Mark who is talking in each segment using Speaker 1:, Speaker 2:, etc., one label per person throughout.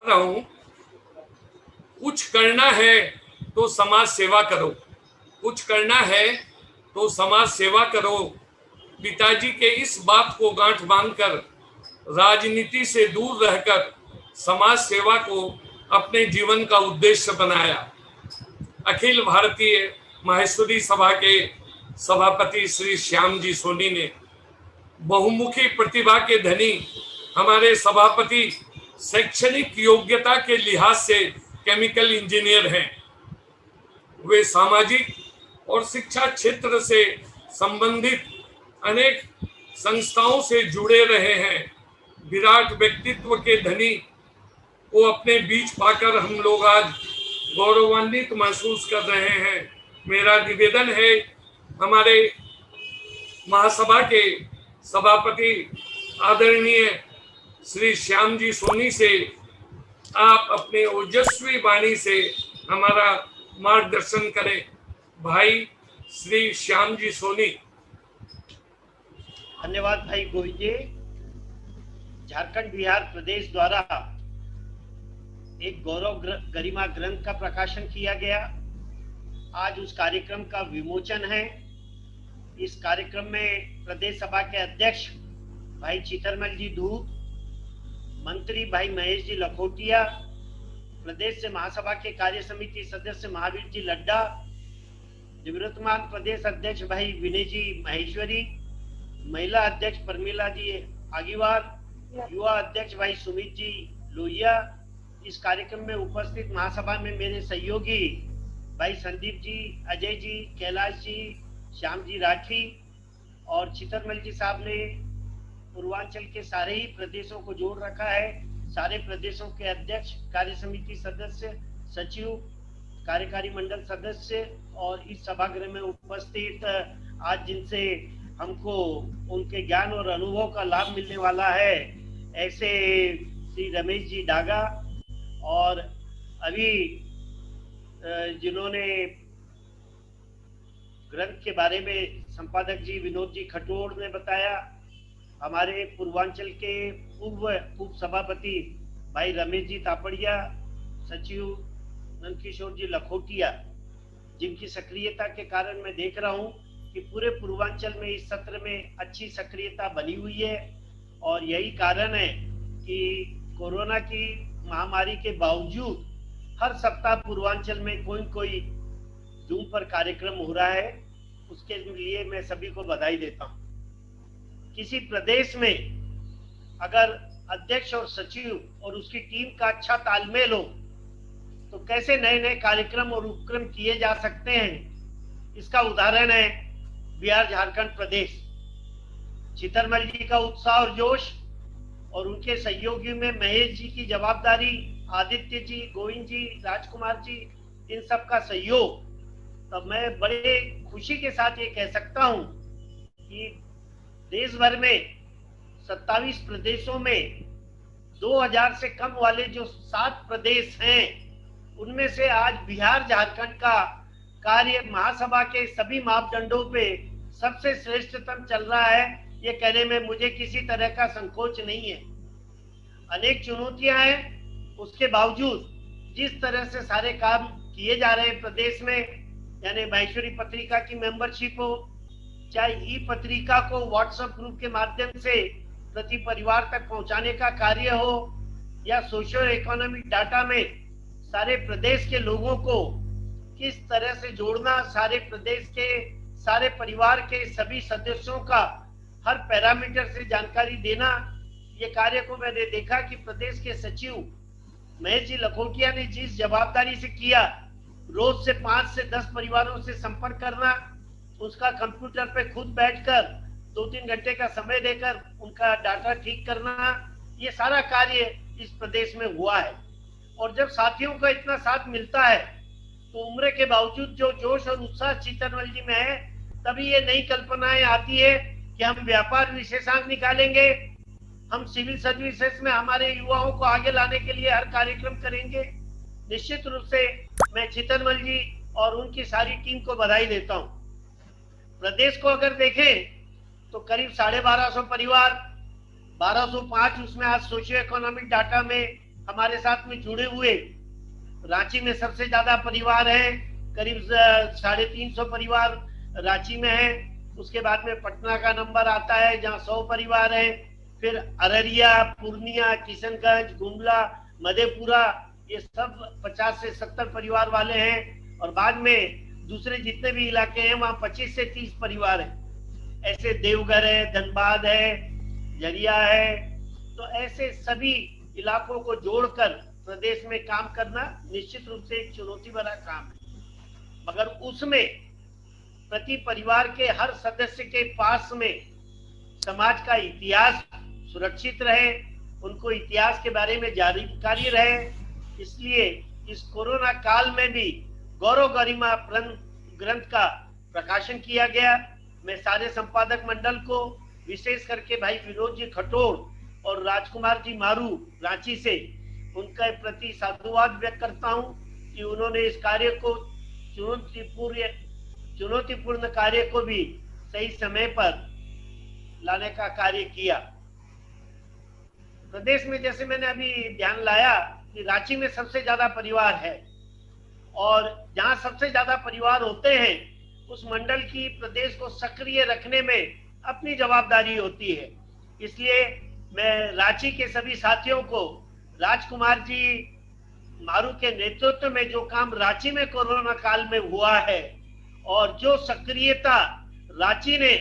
Speaker 1: रहा हूं, कुछ करना है तो समाज सेवा करो, कुछ करना है तो समाज सेवा करो। पिताजी के इस बात को गांठ बांधकर राजनीति से दूर रहकर समाज सेवा को अपने जीवन का उद्देश्य बनाया। अखिल भारतीय माहेश्वरी सभा के सभापति श्री श्याम जी सोनी ने, बहुमुखी प्रतिभा के धनी हमारे सभापति, शैक्षणिक योग्यता के लिहाज से केमिकल इंजीनियर हैं। वे सामाजिक और शिक्षा क्षेत्र से संबंधित अनेक संस्थाओं से जुड़े रहे हैं। विराट व्यक्तित्व के धनी को अपने बीच पाकर हम लोग आज गौरवान्वित महसूस कर रहे हैं। मेरा निवेदन है हमारे महासभा के सभापति आदरणीय श्री श्याम जी सोनी से, आप अपने ओजस्वी वाणी से हमारा मार्गदर्शन करें। भाई श्री श्याम जी सोनी।
Speaker 2: धन्यवाद भाई गोविंद जी। झारखंड बिहार प्रदेश द्वारा एक गौरव गरिमा ग्रंथ का प्रकाशन किया गया। आज उस कार्यक्रम का विमोचन है। इस कार्यक्रम में प्रदेश सभा के अध्यक्ष भाई चितरमल जी धूत, मंत्री भाई महेश जी लखोटिया, प्रदेश से महासभा के कार्य समिति सदस्य महावीर जी लड्डा, निवृत्तमान प्रदेश अध्यक्ष भाई विनय जी महेश्वरी, महिला अध्यक्ष परमिला जी आगीवार, युवा अध्यक्ष भाई सुमित जी लोहिया। इस कार्यक्रम में उपस्थित महासभा में मेरे सहयोगी भाई संदीप जी, अजय जी, कैलाश जी, श्याम जी राठी और चितरमल जी साहब ने पूर्वांचल के सारे ही प्रदेशों को जोड़ रखा है। सारे प्रदेशों के अध्यक्ष, कार्य समिति सदस्य, सचिव, कार्यकारी मंडल सदस्य और इस सभागृह में उपस्थित आज जिनसे हमको उनके ज्ञान और अनुभव का लाभ मिलने वाला है, ऐसे श्री रमेश जी डागा और अभी जिन्होंने ग्रंथ के बारे में संपादक जी विनोद जी खटोड़ ने बताया, हमारे पूर्वांचल के पूर्व सभापति भाई रमेश जी तापड़िया, सचिव नंदकिशोर जी लखोटिया, जिनकी सक्रियता के कारण मैं देख रहा हूं कि पूरे पूर्वांचल में इस सत्र में अच्छी सक्रियता बनी हुई है। और यही कारण है कि कोरोना की महामारी के बावजूद हर सप्ताह पूर्वांचल में कोई जूम पर कार्यक्रम हो रहा है। उसके लिए मैं सभी को बधाई देता हूं। किसी प्रदेश में अगर अध्यक्ष और सचिव और उसकी टीम का अच्छा तालमेल हो तो कैसे नए नए कार्यक्रम और उपक्रम किए जा सकते हैं, इसका उदाहरण है बिहार झारखंड प्रदेश। चितरमल जी का उत्साह और जोश और उनके सहयोगी में महेश जी की जवाबदारी, आदित्य जी, गोविंद जी, राजकुमार जी, इन सब का सहयोग, तब मैं बड़े खुशी के साथ ये कह सकता हूं कि देश भर में 27 प्रदेशों में 2000 से कम वाले जो 7 प्रदेश हैं, उनमें से आज बिहार झारखंड का कार्य महासभा के सभी मापदंडों पे सबसे श्रेष्ठतम चल रहा है। ये कहने में मुझे किसी तरह का संकोच नहीं है। अनेक चुनौतियां हैं, उसके बावजूद जिस तरह से सारे काम किए जा रहे हैं प्रदेश में, यानी माहेश्वरी पत्रिका की मेंबरशिप हो, चाहे ई पत्रिका को व्हाट्सएप ग्रुप के माध्यम से प्रति परिवार तक पहुंचाने का कार्य हो, या सोशियो इकोनॉमिक डाटा में सारे प्रदेश के लोगों को किस तरह से जोड़ना, सारे प्रदेश के सारे परिवार के सभी सदस्यों का हर पैरामीटर से जानकारी देना, ये कार्य को मैंने देखा कि प्रदेश के सचिव महेश जी लखोटिया ने जिस जवाबदारी से किया, रोज से 5 से 10 परिवारों से संपर्क करना, उसका कंप्यूटर पे खुद बैठकर 2-3 घंटे का समय देकर उनका डाटा ठीक करना, ये सारा कार्य इस प्रदेश में हुआ है। और जब साथियों का इतना साथ मिलता है तो उम्र के बावजूद जो जोश और उत्साह चितरमल जी में है, तभी ये नई कल्पनाएं आती है कि हम व्यापार विशेषांक निकालेंगे, हम सिविल सर्विसेज में हमारे युवाओं को आगे लाने के लिए हर कार्यक्रम करेंगे। निश्चित रूप से मैं चितरमल जी और उनकी सारी टीम को बधाई देता हूं। प्रदेश को अगर देखें तो करीब 1250 परिवार, 1205 उसमें आज सोशियो इकोनॉमिक डाटा में हमारे साथ में जुड़े हुए। रांची में सबसे ज्यादा परिवार है, करीब 350 परिवार रांची में है। उसके बाद में पटना का नंबर आता है जहाँ 100 परिवार है। फिर अररिया, पूर्णिया, किशनगंज, गुमला, मधेपुरा, ये सब 50 से 70 परिवार वाले हैं। और बाद में दूसरे जितने भी इलाके हैं वहाँ 25 से 30 परिवार है। ऐसे देवघर है, धनबाद है, झरिया है। तो ऐसे सभी इलाकों को जोड़कर प्रदेश में काम करना निश्चित रूप से एक चुनौती भरा काम है, मगर उसमें प्रति परिवार के हर सदस्य के पास में समाज का इतिहास सुरक्षित रहे, उनको इतिहास के बारे में जानकारी रहे। इसलिए इस कोरोना काल में भी गौरव गरिमा ग्रंथ का प्रकाशन किया गया। मैं सारे संपादक मंडल को, विशेष करके भाई विनोद जी खटोड़ और राजकुमार जी मारू रांची से, उनके प्रति साधुवाद व्यक्त करता हूं कि उन्होंने इस कार्य को, चुनौतीपूर्ण कार्य को भी सही समय पर लाने का कार्य किया। प्रदेश में जैसे मैंने अभी ध्यान लाया कि रांची में सबसे ज्यादा परिवार है, और जहां सबसे ज्यादा परिवार होते हैं उस मंडल की प्रदेश को सक्रिय रखने में अपनी जवाबदारी होती है। इसलिए मैं रांची के सभी साथियों को, राजकुमार जी मारू के नेतृत्व में जो काम रांची में कोरोना काल में हुआ है और जो सक्रियता रांची ने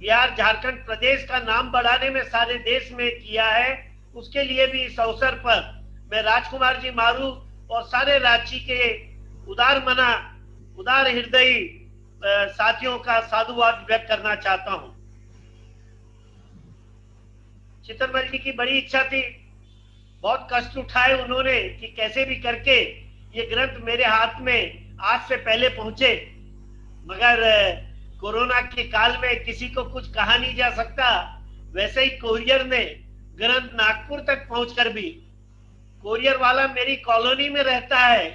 Speaker 2: बिहार, झारखंड, प्रदेश का नाम बढ़ाने में सारे देश में किया है, उसके लिए भी इस अवसर पर मैं राजकुमार जी मारू और सारे रांची के उदार हृदयी साथियों का साधुवाद व्यक्त करना चाहता हूं। चितरमल जी की बड़ी इच्छा थी, बहुत कष्ट उठाए उन्होंने कि कैसे भी करके ये ग्रंथ मेरे हाथ में आज से पहले पहुंचे, मगर कोरोना के काल में किसी को कुछ कहा नहीं जा सकता। वैसे ही कोरियर ने ग्रंथ नागपुर तक पहुंचकर भी, कोरियर वाला मेरी कॉलोनी में रहता है,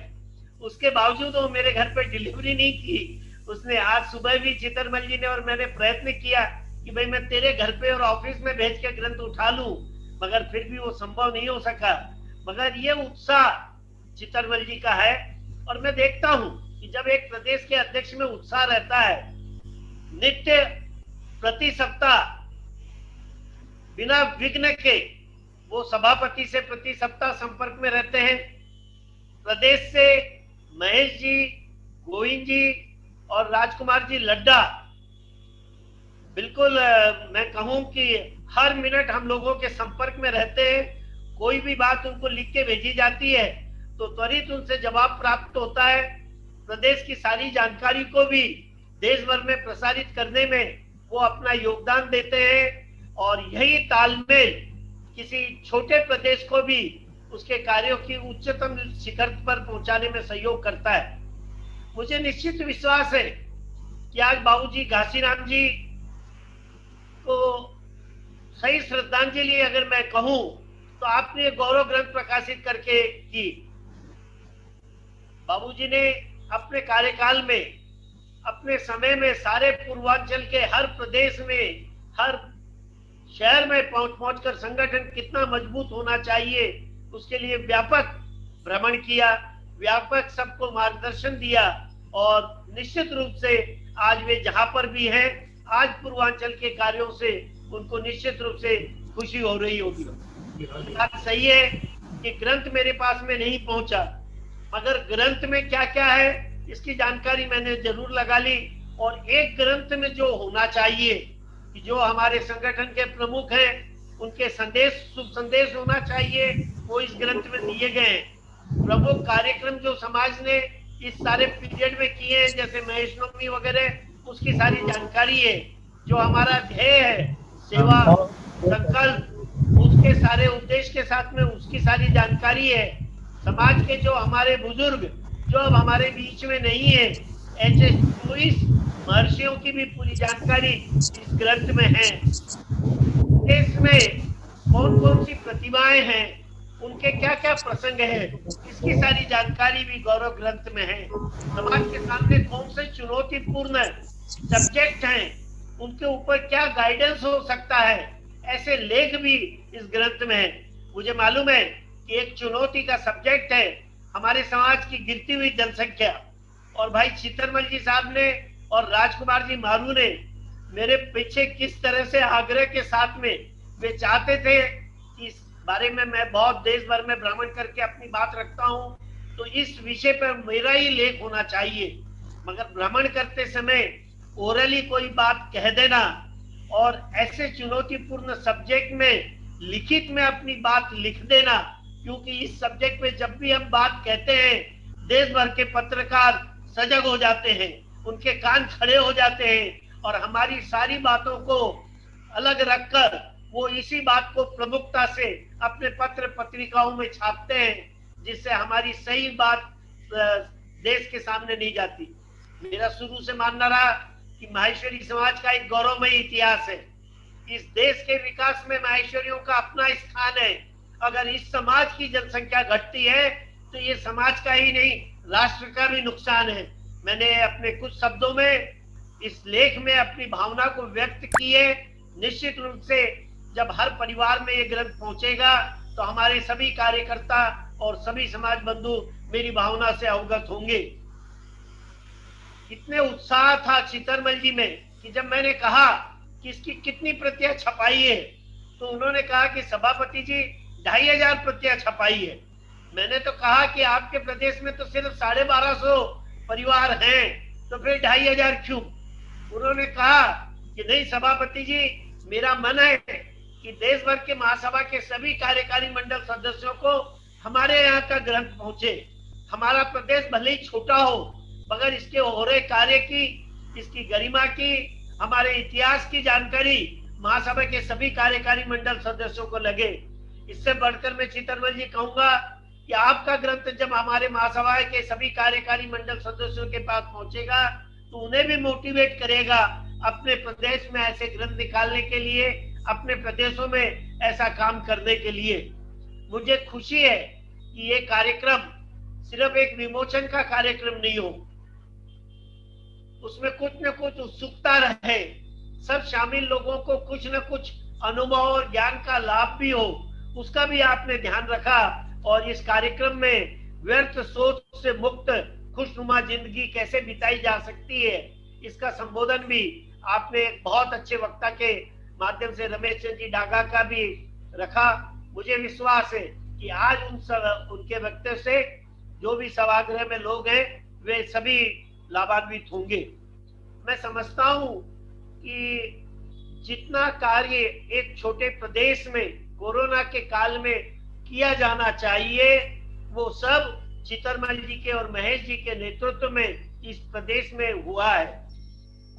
Speaker 2: उसके बावजूद वो मेरे घर पे डिलीवरी नहीं की। उसने आज सुबह भी चितरमल जी ने और मैंने प्रयत्न किया कि भाई मैं तेरे घर पे और ऑफिस में भेज के ग्रंथ उठा लूं, मगर फिर भी वो संभव नहीं हो सका। मगर ये उत्साह चितरमल जी का है, और मैं देखता हूं कि जब एक प्रदेश के अध्यक्ष में उत्साह रहता है, नित्य प्रति सप्ताह बिना विघ्न के वो सभापति से प्रति सप्ताह संपर्क में रहते हैं। प्रदेश से महेश जी, गोविंद जी और राजकुमार जी लड्डा, बिल्कुल मैं कहूं कि हर मिनट हम लोगों के संपर्क में रहते हैं। कोई भी बात उनको लिख के भेजी जाती है तो त्वरित उनसे जवाब प्राप्त होता है। प्रदेश की सारी जानकारी को भी देश भर में प्रसारित करने में वो अपना योगदान देते हैं, और यही तालमेल किसी छोटे प्रदेश को भी उसके कार्यों की उच्चतम शिखर पर पहुंचाने में सहयोग करता है। मुझे निश्चित विश्वास है कि आज बाबूजी घासीराम जी को सही श्रद्धांजलि अगर मैं कहूं तो आपने गौरव ग्रंथ प्रकाशित करके की। बाबूजी ने अपने कार्यकाल में, अपने समय में सारे पूर्वांचल के हर प्रदेश में, हर शहर में पहुंच कर संगठन कितना मजबूत होना चाहिए उसके लिए व्यापक भ्रमण किया, व्यापक सबको मार्गदर्शन दिया, और निश्चित रूप से आज वे जहां पर भी हैं, आज पूर्वांचल के कार्यों से उनको निश्चित रूप से खुशी हो रही होगी। बात सही है कि ग्रंथ मेरे पास में नहीं पहुंचा, मगर ग्रंथ में क्या क्या है इसकी जानकारी मैंने जरूर लगा ली। और एक ग्रंथ में जो होना चाहिए कि जो हमारे संगठन के प्रमुख हैं उनके शुभ संदेश होना चाहिए, वो इस ग्रंथ में दिए गए हैं। प्रमुख कार्यक्रम जो समाज ने इस सारे पीरियड में किए हैं, जैसे महेश नवमी वगैरह, उसकी सारी जानकारी है। जो हमारा ध्येय है, सेवा संकल्प, उसके सारे उद्देश्य के साथ में उसकी सारी जानकारी है। समाज के जो हमारे बुजुर्ग जो अब हमारे बीच में नहीं है, ऐसे 24 महर्षियों की भी पूरी जानकारी इस ग्रंथ में है। देश में कौन कौन सी प्रतिभाएं हैं, उनके क्या क्या प्रसंग है, इसकी सारी जानकारी भी गौरव ग्रंथ में है। समाज के सामने कौन से चुनौतीपूर्ण सब्जेक्ट हैं, उनके ऊपर क्या गाइडेंस हो सकता है, ऐसे लेख भी इस ग्रंथ में है। मुझे मालूम है कि एक चुनौती का सब्जेक्ट है हमारे समाज की गिरती हुई जनसंख्या, और भाई चितरमल जी साहब ने और राजकुमार जी मारू ने मेरे पीछे किस तरह से आग्रह के साथ में वे चाहते थे कि इस बारे में मैं बहुत देश भर में भ्रमण करके अपनी बात रखता हूं, तो इस विषय पर मेरा ही लेख होना चाहिए, मगर भ्रमण करते समय ओरली कोई बात कह देना और ऐसे चुनौतीपूर्ण सब्जेक्ट में लिखित में अपनी बात लिख देना, क्योंकि इस सब्जेक्ट पे जब भी हम बात कहते हैं देश भर के पत्रकार सजग हो जाते हैं, उनके कान खड़े हो जाते हैं और हमारी सारी बातों को अलग रखकर वो इसी बात को प्रमुखता से अपने पत्र पत्रिकाओं में छापते हैं, जिससे हमारी सही बात देश के सामने नहीं जाती। मेरा शुरू से मानना रहा कि माहेश्वरी समाज का एक गौरवमयी इतिहास है। इस देश के विकास में माहेश्वरियों का अपना स्थान है। अगर इस समाज की जनसंख्या घटती है तो ये समाज का ही नहीं, राष्ट्र का भी नुकसान है। मैंने अपने कुछ शब्दों में इस लेख में अपनी भावना को व्यक्त की है। निश्चित रूप से जब हर परिवार में ये ग्रंथ पहुंचेगा तो हमारे सभी कार्यकर्ता और सभी समाज बंधु मेरी भावना से अवगत होंगे। इतने उत्साह था चितरमल जी में कि जब मैंने कहा कि इसकी कितनी प्रतियां छपाई है, तो उन्होंने कहा कि सभापति जी 2500 प्रतियां छपाई है। मैंने तो कहा कि आपके प्रदेश में तो सिर्फ 1250 परिवार हैं, तो फिर 2500 क्यों? उन्होंने कहा कि नहीं सभापति जी, मेरा मन है कि देश भर के महासभा के सभी कार्यकारी मंडल सदस्यों को हमारे यहाँ का ग्रंथ पहुंचे। हमारा प्रदेश भले ही छोटा हो, मगर इसके हो रहे कार्य की, इसकी गरिमा की, हमारे इतिहास की जानकारी महासभा के सभी कार्यकारी मंडल सदस्यों को लगे। इससे बढ़कर मैं चितरमल जी कहूंगा कि आपका ग्रंथ जब हमारे महासभा के सभी कार्यकारी मंडल सदस्यों के पास पहुंचेगा तो उन्हें भी मोटिवेट करेगा अपने प्रदेश में ऐसे ग्रंथ निकालने के लिए, अपने प्रदेशों में ऐसा काम करने के लिए। मुझे खुशी है कि ये कार्यक्रम सिर्फ एक विमोचन का कार्यक्रम नहीं हो, उसमें कुछ न कुछ उत्सुकता रहे, सब शामिल लोगों को कुछ न कुछ अनुभव और ज्ञान का लाभ भी हो, उसका भी आपने ध्यान रखा। और इस कार्यक्रम में व्यर्थ सोच से मुक्त खुशनुमा जिंदगी कैसे बिताई जा सकती है, इसका संबोधन भी आपने एक बहुत अच्छे वक्ता के माध्यम से रमेश चंद्र जी डागा का भी रखा। मुझे विश्वास है कि आज उनके वक्तव्य से जो भी सभागृह में लोग हैं वे सभी लाभान्वित होंगे। मैं समझता हूं कि जितना कार्य एक छोटे प्रदेश में कोरोना के काल में किया जाना चाहिए, वो सब चितरमल जी के और महेश जी के नेतृत्व में इस प्रदेश में हुआ है।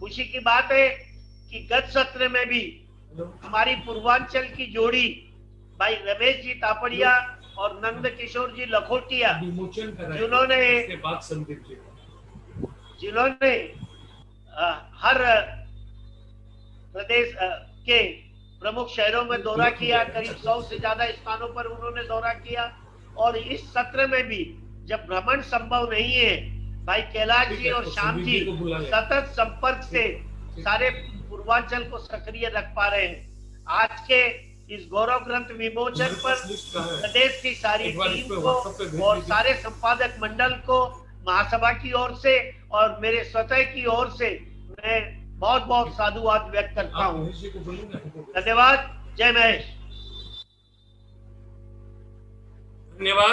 Speaker 2: खुशी की बात है कि गत सत्र में भी हमारी पूर्वांचल की जोड़ी भाई रमेश जी तापड़िया और नंद किशोर जी लखोटिया, जिन्होंने हर प्रदेश के प्रमुख शहरों में दौरा किया, करीब 100 से ज्यादा स्थानों पर उन्होंने दौरा किया। और इस सत्र में भी जब भ्रमण संभव नहीं है, भाई कैलाश जी और श्याम जी सतत संपर्क से सारे पूर्वांचल को सक्रिय रख पा रहे हैं। आज के इस गौरव ग्रंथ विमोचन पर प्रदेश की सारी टीम को और सारे संपादक मंडल को महासभा की ओर से और मेरे स्वतः की ओर से मैं बहुत बहुत साधुवाद व्यक्त करता हूँ। धन्यवाद। जय महेश।
Speaker 1: धन्यवाद।